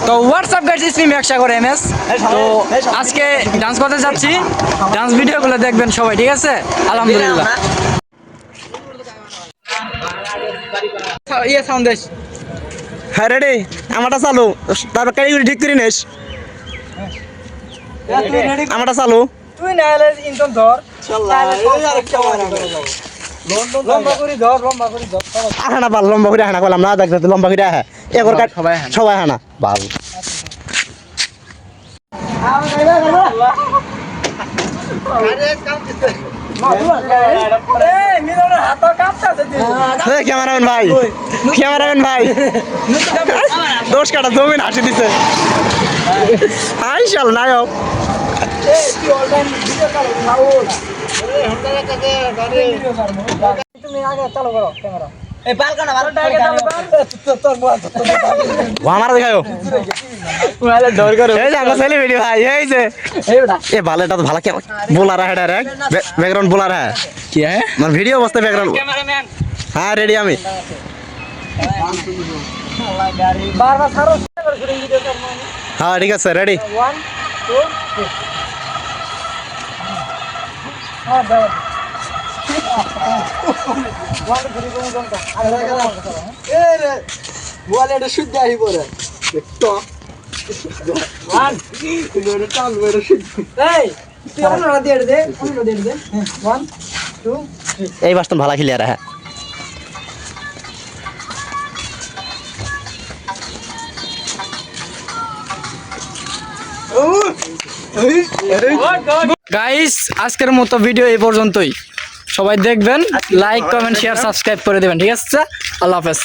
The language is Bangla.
তো হোয়াটসঅ্যাপ গাইস, ইটস মি মেকসাগর এমএস। তো আজকে ডান্স করতে যাচ্ছি, ডান্স ভিডিওগুলো দেখবেন সবাই, ঠিক আছে? আলহামদুলিল্লাহ। ইয়ে সাউন্ড দেশ। হ্যাঁ রেডি, আমারটা চালু, তারপর কারিগরি ঠিক করে নিস। আমারটা চালু। তুই না এলে ইনতন ধর, লম্বা করে ধর, লম্বা করে ধর। আহানা বাল লম্বা করে হানা করলাম না, দেখতে লম্বা করে আহে এগর কাট সবাই হানা বাল। ক্যামেরাম্যান ভাই, ক্যামেরাম্যান ভাই দোষ কাটা জমিন হাসি দিছে। আইসাল নায়ক। তুমি আগে চালু করো ক্যামেরা। আমার দেখাও এই যে আমরা সেলিব্রিটি ভাই, এই যে এ ভালো, এটা তো ভালো বোলার হ্যাঁ, ডাইরেক্ট ব্যাকগ্রাউন্ড বোলার হ্যাঁ। কি হ্যাঁ? মানে ভিডিও অবস্থা ব্যাকগ্রাউন্ড। হ্যাঁ রেডি আমি। বারবার ছাড়ো। হ্যাঁ ঠিক আছে রেডি। 1 2 3 হ্যাঁ দাও। এই বাস্তব ভালো খেলি আর হ্যাঁ। গাইস, আজকের মতো ভিডিও এই পর্যন্তই। সবাই দেখবেন, লাইক কমেন্ট শেয়ার সাবস্ক্রাইব করে দেবেন, ঠিক আছে? আল্লাহ হাফেজ।